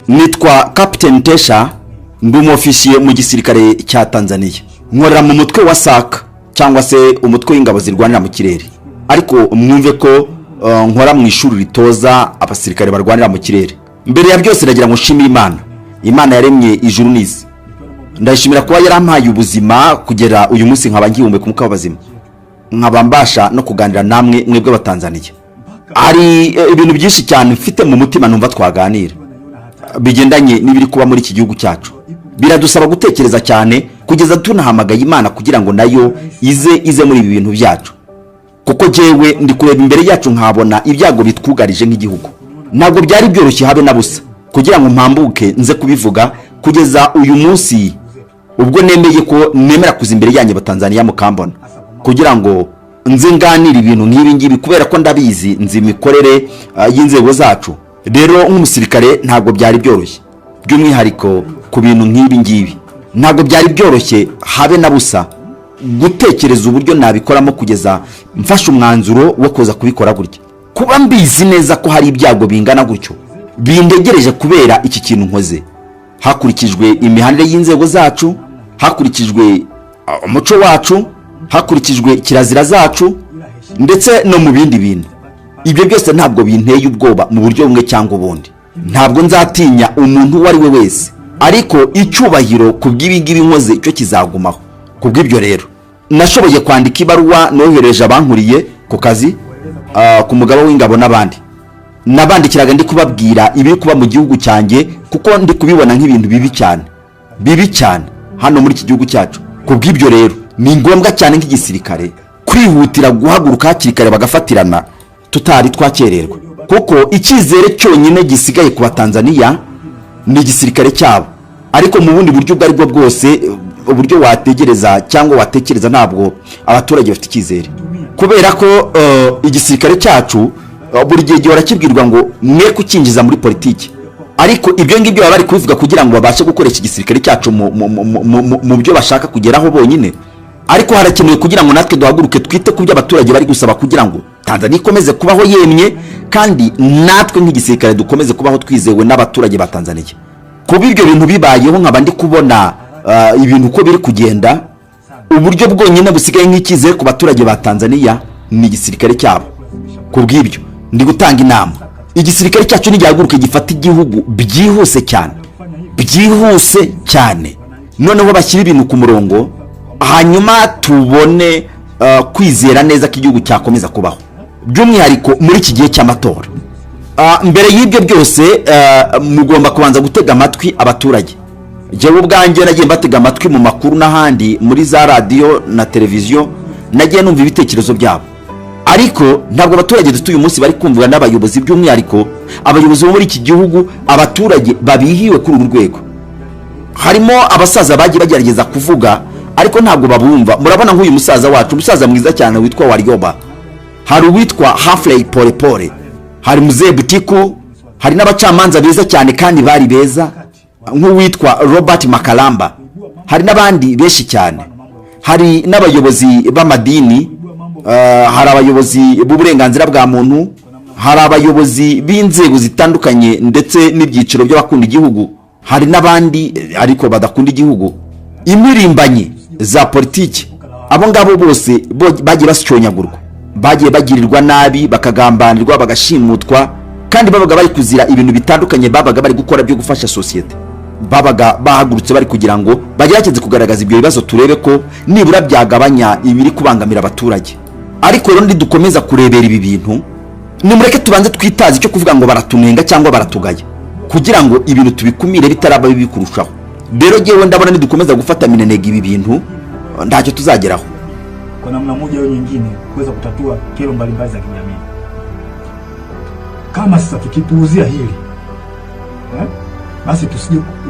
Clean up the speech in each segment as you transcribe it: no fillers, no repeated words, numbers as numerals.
Nitwa Captain Tesha, ndi umufisiye mu gisirikare cya Tanzania. Nkorera mu mutwe wa SAC cyangwa se umutwe w'ingabo zirwanira mu kirere. Ariko mwumve ko nkora mu ishuri ritoza abasirikare barwanira mu kirere. Mbere ya byose ndagira ngo nshimire Imana. Imana yaremye ijuru n'isi. Ndashimira kuba yarampaye ubuzima kugera uyu munsi nkaba ngihumeka umwuka w'abazima. Nkaba mbasha no kuganira namwe mwebwe abatanzania. Ari ibintu byinshi cyane mfite mu mutima numva twaganira bigendanye n'ibiri kuba muri iki gihugu cyacu. Biradusaba gutekereza cyane kugeza tunahamagaye Imana kugira ngo nayo ize muri ibi bintu byacu. Kuko jewe ndi kureba imbere yacu nkabona ibyago bitwugarije nk'igihugu. Ntabwo byari byoroshye habe na busa kugira ngo mpambuke nze kubivuga kugeza uyu munsi ubwo nemeye ko nemera kuza imbere yanyu abatanzania mukambona kugira ngo nze nganira ibintu nk'ibi ngibi kubera ko ndabizi nzi imikorere y'inzego zacu. Rero nk'umusirikare ntabwo byari byoroshye, by'umwihariko ku bintu nk'ibi ngibi ntabwo byari byoroshye habe na busa gutekereza uburyo nabikoramo kugeza mfashe umwanzuro wo kuza kubikora gutya. Kuba mbizi neza ko hari ibyago bingana gutyo bindegereje kubera iki kintu nkoze, hakurikijwe imihanire y'inzego zacu, hakurikijwe umuco wacu, hakurikijwe kirazira zacu ndetse no mu bindi bintu. Ibyo byose ntabwo binteye ubwoba mu buryo bumwe cyangwa ubundi. Ntabwo nzatinya umuntu wari we wese, ariko icyubahiro kubw'ibingibi nkoze cyo kizagumaho. Kubw'ibyo rero nashoboye kwandika ibaruwa nohereje abankuriye ku kazi, ku mugabo w'ingabo nabandikiraga ndi kubabwira ibiri kuba mu gihugu cyanjye kuko ndi kubibona nk'ibintu bibi cyane hano muri iki gihugu cyacu. Kubw'ibyo rero ni ngombwa cyane nk'igisirikare kwihutira guhaguruka hakiri kare bagafatirana tutari twakererwa, kuko icyizere cyonyine gisigaye ku Batanzania ni igisirikare cyabo. Ariko mu bundi buryo bwari bwo bwose, uburyo wategereza cyangwa watekereza, ntabwo abaturage bafite icyizere kubera ko igisirikare cyacu buri gihe gihora kibwirwa ngo mwe kukinjiza muri politiki. Ariko ibyo ngibyo baba bari kubivuga kugira ngo babashe gukoresha igisirikare cyacu mu byo bashaka kugeraho bonyine. Ariko harakenewe kugira ngo natwe duhaguruke twite ku byo abaturage bari gusaba kugira ngo Tanzania ikomeze kubaho yemye, kandi natwe nk'igisirikare dukomeze kubaho twizewe n'abaturage ba Tanzania. Kuba ibyo bintu bibayeho nkaba ndi kubona ibintu uko biri kugenda, uburyo bwonyine busigaye nk'ikizere ku baturage ba Tanzania ni igisirikare cyabo. Kubw'ibyo ndi gutanga inama, igisirikare cyacu nigihaguruke gifata igihugu byihuse cyane, noneho bashyira ibintu ku murongo, hanyuma tubone kwizera neza ko igihugu cyakomeza kubaho, by'umwihariko muri iki gihe cy'amatora. Mbere y'ibyo byose mugomba kubanza gutega amatwi abaturage. Jewe ubwanjye nagiye mbatega amatwi mu makuru n'ahandi muri za radio na televiziyo, nagiye numva ibitekerezo byabo. Ariko ntabwo abaturage dufite uyu munsi bari kumvwa n'abayobozi, by'umwihariko abayobozi bo muri iki gihugu, abaturage babihiwe kuri uru rwego. Harimo abasaza bagiye bagerageza kuvuga ariko ntabwo babumva. Murabona nk'uyu musaza wacu, umusaza mwiza cyane witwa Warioba, hari uwitwa Humphrey Polepole, hari Mzee Butiku, hari n'abacamanza beza cyane kandi bari beza nk'uwitwa Robert Makalamba, hari n'abandi benshi cyane, hari n'abayobozi b'amadini, hari abayobozi b'uburenganzira bwa muntu, hari abayobozi b'inzego zitandukanye ndetse n'ibyiciro by'abakunda igihugu, hari n'abandi ariko badakunda igihugu, imirimbanye za politiki. Abo ngabo bose bagiye basyonyagurwa, bagiye bagirirwa nabi, bakagambanirwa, bagashimutwa, kandi babaga bari kuzira ibintu bitandukanye babaga bari gukora byo gufasha societe. Babaga bahagurutse bari kugira ngo bagerageze kugaragaza ibyo bibazo, turebe ko nibura byagabanya ibiri kubangamira abaturage. Ariko rero dukomeza kurebera ibi bintu, nimureke tubanze twitaze icyo kuvuga ngo baratunenga cyangwa baratugaya, kugira ngo ibintu tubikumire bitaraba bibi kurushaho. Rero jewe ndabona nidukomeza gufata minenega ibi bintu ntacyo tuzageraho. Kwa namna moja au nyingine kuweza kutatua kero mbalimbali za kijamii. Kama sasa tukipuuzia hili, basi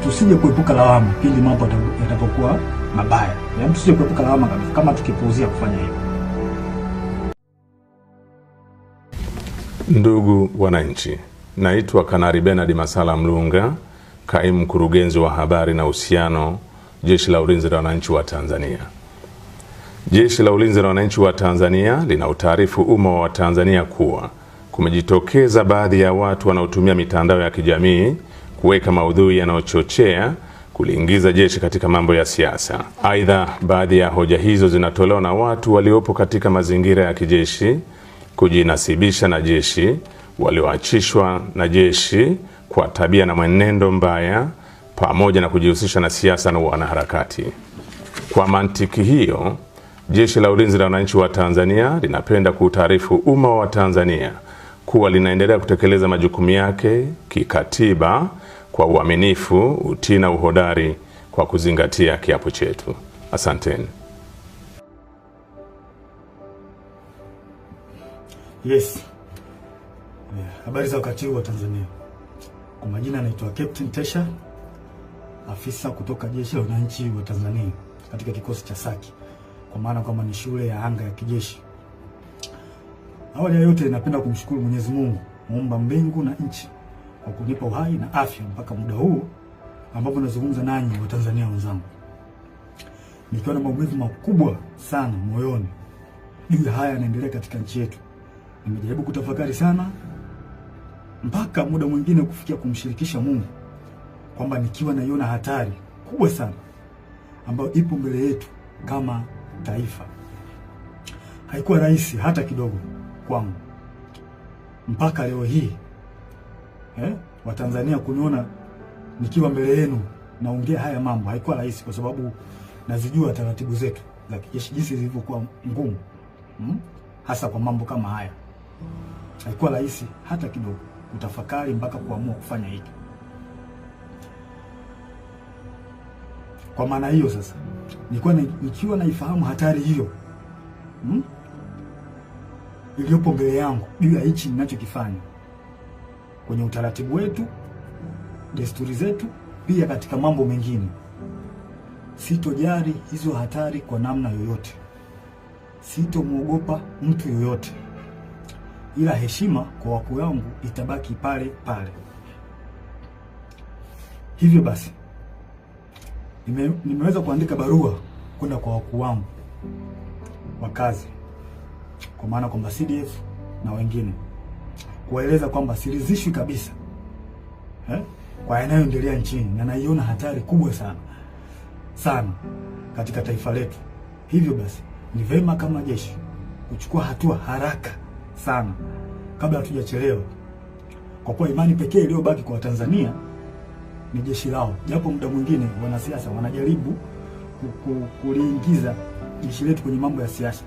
tusije kuepuka lawama pindi mambo yatapokuwa mabaya. Yaani tusije kuepuka lawama kabisa kama tukipuuzia kufanya hivyo. Ndugu wananchi, naitwa Kanari Bernard Masala Mlunga, kaimu mkurugenzi wa habari na uhusiano, Jeshi la Ulinzi la Wananchi wa Tanzania. Jeshi la Ulinzi la Wananchi wa Tanzania lina utaarifu umma wa Tanzania kuwa kumejitokeza baadhi ya watu wanaotumia mitandao ya kijamii kuweka maudhui yanayochochea kuliingiza jeshi katika mambo ya siasa. Aidha, baadhi ya hoja hizo zinatolewa na watu waliopo katika mazingira ya kijeshi kujinasibisha na jeshi, walioachishwa na jeshi kwa tabia na mwenendo mbaya, pamoja na kujihusisha na siasa na wanaharakati. Kwa mantiki hiyo, Jeshi la Ulinzi la Wananchi wa Tanzania linapenda kuutaarifu umma wa Tanzania kuwa linaendelea kutekeleza majukumu yake kikatiba kwa uaminifu, utii na uhodari kwa kuzingatia kiapo chetu. Asanteni. Yes. Habari za wakati huu wa Tanzania. Kwa majina anaitwa Captain Tesha, afisa kutoka Jeshi la Wananchi wa Tanzania katika kikosi cha Saki, kwa maana kama ni shule ya anga ya kijeshi. Awali ya yote napenda kumshukuru Mwenyezi Mungu, muumba mbingu na nchi, kwa kunipa uhai na afya mpaka muda huu ambapo nazungumza nanyi wa Tanzania wenzangu. Nikiwa na maumivu makubwa sana moyoni juu ya haya yanaendelea katika nchi yetu. Nimejaribu kutafakari sana mpaka muda mwingine kufikia kumshirikisha Mungu kwamba nikiwa naiona hatari kubwa sana ambayo ipo mbele yetu kama taifa. Haikuwa rahisi hata kidogo kwangu mpaka leo hii Watanzania kuniona nikiwa mbele yenu naongea haya mambo. Haikuwa rahisi kwa sababu nazijua taratibu zetu za kijeshi jinsi zilivyokuwa ngumu, hasa kwa mambo kama haya. Haikuwa rahisi hata kidogo kutafakari mpaka kuamua kufanya hiki. Kwa maana hiyo sasa, nikiwa naifahamu hatari hiyo iliyopo mbele yangu juu ya hichi ninachokifanya kwenye utaratibu wetu, desturi zetu, pia katika mambo mengine, sitojali hizo hatari kwa namna yoyote. Sitomwogopa mtu yoyote, ila heshima kwa wakuu wangu itabaki pale pale. Hivyo basi nimeweza kuandika barua kwenda kwa wakuu wangu wa kazi, kwa maana kwamba CDF na wengine, kuwaeleza kwamba siridhishwi kabisa kwa yanayoendelea nchini na naiona hatari kubwa sana katika taifa letu. Hivyo basi ni vema kama jeshi kuchukua hatua haraka sana kabla hatujachelewa, kwa kuwa imani pekee iliyobaki kwa Tanzania ni jeshi lao. Japo muda mwingine wanasiasa wanajaribu kuliingiza jeshi letu kwenye mambo ya siasa,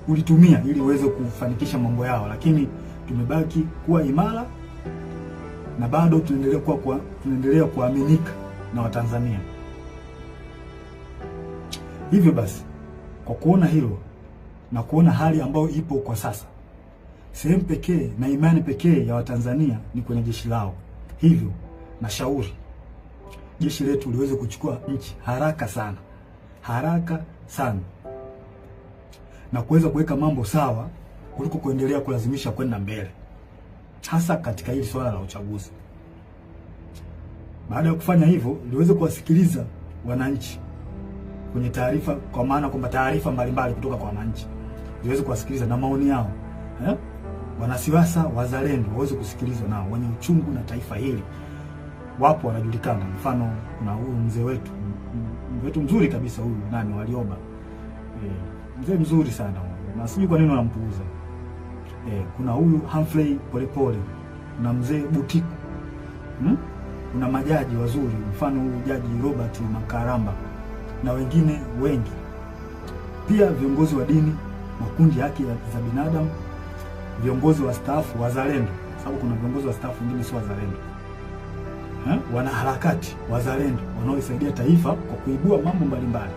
kulitumia ili uweze kufanikisha mambo yao, lakini tumebaki kuwa imara na bado tunaendelea kuaminika na Watanzania. Hivyo basi, kwa kuona hilo na kuona hali ambayo ipo kwa sasa, sehemu pekee na imani pekee ya Watanzania ni kwenye jeshi lao. Hivyo nashauri jeshi letu liweze kuchukua nchi haraka sana na kuweza kuweka mambo sawa kuliko kuendelea kulazimisha kwenda mbele, hasa katika hili swala la uchaguzi. Baada ya kufanya hivyo, liweze kuwasikiliza wananchi kwenye taarifa, kwa maana kwamba taarifa mbalimbali kutoka kwa wananchi liweze kuwasikiliza na maoni yao. Wanasiasa wazalendo waweze kusikilizwa nao, wenye uchungu na taifa hili wapo, wanajulikana. Mfano, kuna huyu mzee wetu mzuri kabisa, huyu Warioba, mzee mzuri sana, na sijui kwa nini wanampuuza. Kuna huyu Humphrey Polepole, kuna mzee Butiku, kuna majaji wazuri, mfano huyu Jaji Robert Makaramba na wengine wengi. Pia viongozi wa dini, makundi ya haki za binadamu, viongozi wa staafu wazalendo, sababu kuna viongozi wa staafu wengine sio wazalendo, wanaharakati wazalendo wanaoisaidia taifa kwa kuibua mambo mbalimbali,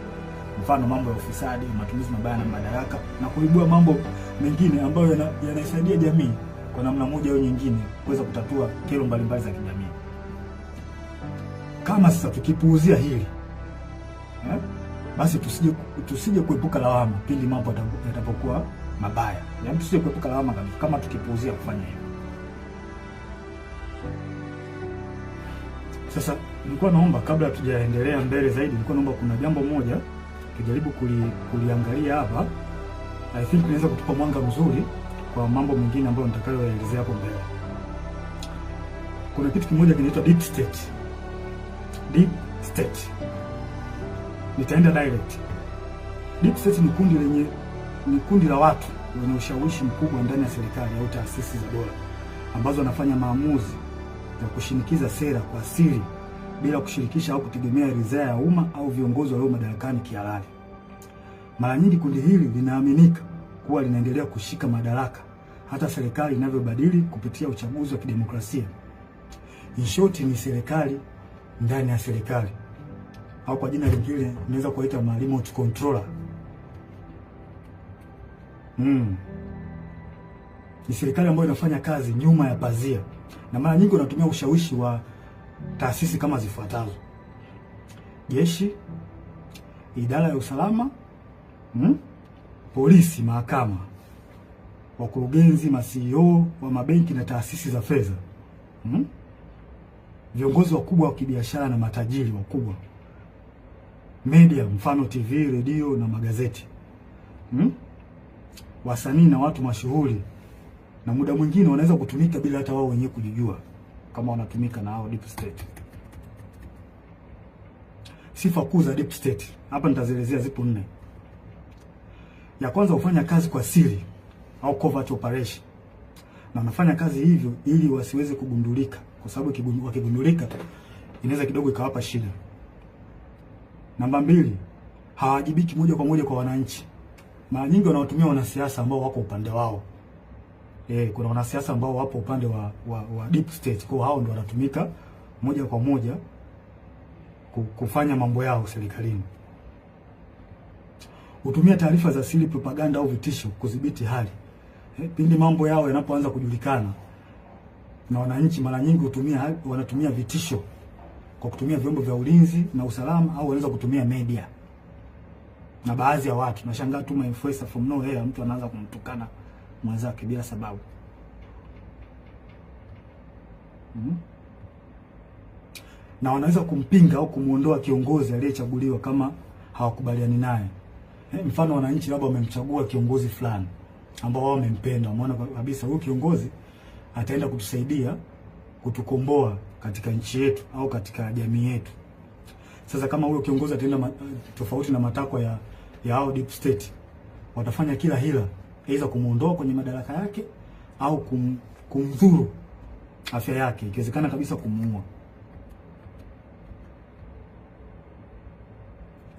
mfano mambo ya ufisadi, matumizi mabaya na madaraka, na kuibua mambo mengine ambayo yanaisaidia jamii kwa namna moja au nyingine kuweza kutatua kero mbalimbali za kijamii. Kama sasa tukipuuzia hili, basi tusije kuepuka lawama pindi mambo yatapokuwa mabaya. Yaani tusije kuepuka lawama kama tukipuuzia kufanya hivyo. Sasa nilikuwa naomba, kabla tujaendelea mbele zaidi, nilikuwa naomba kuna jambo moja tujaribu kuliangalia hapa. I think inaweza kutupa mwanga mzuri kwa mambo mengine ambayo nitakayoelezea hapo mbele. Kuna kitu kimoja kinaitwa deep state. Deep state. Nitaenda direct. Deep state ni kundi la watu wenye ushawishi mkubwa ndani ya serikali au taasisi za dola ambazo wanafanya maamuzi ya kushinikiza sera kwa siri bila kushirikisha au kutegemea ridhaa ya umma au viongozi walio madarakani kihalali. Mara nyingi kundi hili linaaminika kuwa linaendelea kushika madaraka hata serikali inavyobadili kupitia uchaguzi wa kidemokrasia. In short, ni serikali ndani ya serikali, au kwa jina lingine unaweza kuita remote controller. Ni serikali ambayo inafanya kazi nyuma ya pazia, na mara nyingi wanatumia ushawishi wa taasisi kama zifuatazo: jeshi, idara ya usalama, polisi, mahakama, wakurugenzi, ma-CEO wa mabenki na taasisi za fedha, viongozi wakubwa wa kibiashara na matajiri wakubwa, media, mfano TV, redio na magazeti, wasanii na watu mashuhuri, na muda mwingine wanaweza kutumika bila hata wao wenyewe kujijua kama wanatumika na hao deep state. Sifa kuu za deep state hapa nitazielezea, zipo 4. Ya kwanza, hufanya kazi kwa siri au covert operation, na wanafanya kazi hivyo ili wasiweze kugundulika, kwa sababu wakigundulika inaweza kidogo ikawapa shida. Namba 2, hawajibiki moja kwa moja kwa wananchi. Mara nyingi wanawatumia wanasiasa ambao wako upande wao. Kuna wanasiasa ambao wapo upande wa deep state, kwa hao ndio wanatumika moja kwa moja kufanya mambo yao serikalini. Hutumia taarifa za siri, propaganda au vitisho kudhibiti hali. Pindi mambo yao yanapoanza kujulikana na wananchi, mara nyingi wanatumia vitisho kwa kutumia vyombo vya ulinzi na usalama, au wanaweza kutumia media. Na baadhi ya watu nashangaa tu influencer from nowhere, mtu anaanza kumtukana mwenzake bila sababu. Na wanaweza kumpinga au kumuondoa kiongozi aliyechaguliwa kama hawakubaliani naye. Mfano, wananchi labda wamemchagua kiongozi fulani ambao wao wamempenda, wameona kabisa huyu kiongozi ataenda kutusaidia kutukomboa katika nchi yetu au katika jamii yetu. Sasa kama huyo kiongozi ataenda tofauti na matakwa ya hao deep state, watafanya kila hila aidha kumuondoa kwenye madaraka yake au kumdhuru afya yake, ikiwezekana kabisa kumuua.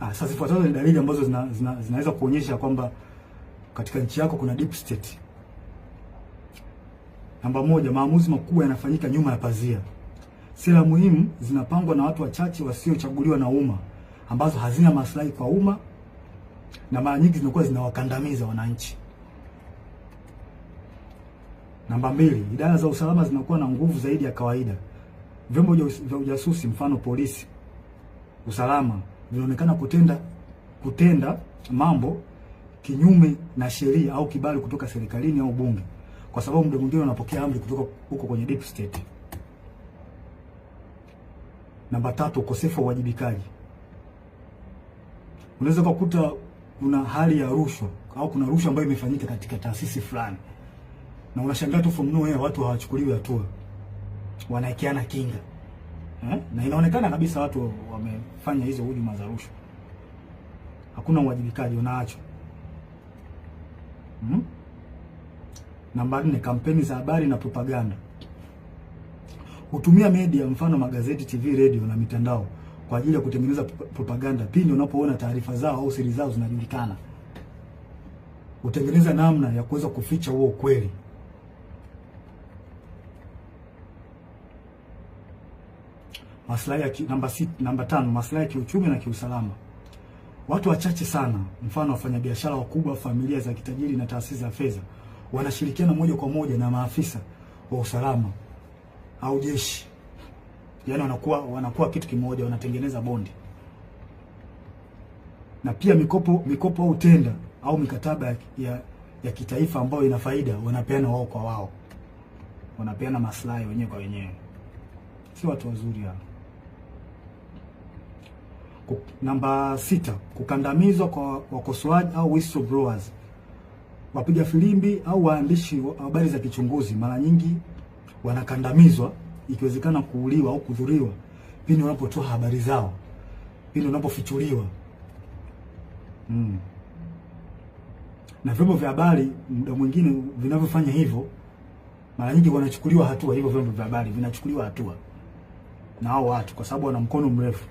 Sasa zifuatazo ni dalili ambazo zinaweza kuonyesha kwamba katika nchi yako kuna deep state. Namba 1, maamuzi makubwa yanafanyika nyuma ya pazia. Sera muhimu zinapangwa na watu wachache wasiochaguliwa na umma, ambazo hazina maslahi kwa umma na mara nyingi zinakuwa zinawakandamiza wananchi. Namba 2, idara za usalama zinakuwa na nguvu zaidi ya kawaida. Vyombo vya ujasusi, mfano polisi, usalama, vinaonekana kutenda mambo kinyume na sheria au kibali kutoka serikalini au bunge, kwa sababu muda mwingine wanapokea amri kutoka huko kwenye deep state. Namba 3, ukosefu wa uwajibikaji. Unaweza kukuta kuna hali ya rushwa au kuna rushwa ambayo imefanyika katika taasisi fulani, na unashangaa tu from nowhere watu hawachukuliwi hatua, wanaekeana kinga. Na inaonekana kabisa watu wamefanya hizo hujuma za rushwa. Hakuna uwajibikaji, unaachwa. Namba 4, kampeni za habari na propaganda. Hutumia media, mfano magazeti, TV, radio na mitandao kwa ajili ya kutengeneza propaganda pindi unapoona taarifa zao au siri zao zinajulikana. Hutengeneza namna ya kuweza kuficha huo ukweli. Maslahi ya namba 5, maslahi ya kiuchumi na kiusalama. Watu wachache sana, mfano wafanyabiashara wakubwa, familia za kitajiri na taasisi za fedha, wanashirikiana moja kwa moja na maafisa wa usalama au jeshi. Yaani wanakuwa kitu kimoja, wanatengeneza bondi. Na pia mikopo au tenda au mikataba ya kitaifa ambayo ina faida wanapeana wao kwa wao. Wanapeana maslahi wenyewe kwa wenyewe. Si watu wazuri hao. Namba 6, kukandamizwa kwa wakosoaji au whistleblowers. wapiga filimbi au waandishi wa habari za kichunguzi mara nyingi wanakandamizwa, ikiwezekana kuuliwa au kudhuriwa pindi wanapotoa habari zao, pindi wanapofichuliwa. Na vyombo vya habari muda mwingine vinavyofanya hivyo mara nyingi wanachukuliwa hatua, hivyo vyombo vya habari vinachukuliwa hatua na hao watu kwa sababu wana mkono mrefu.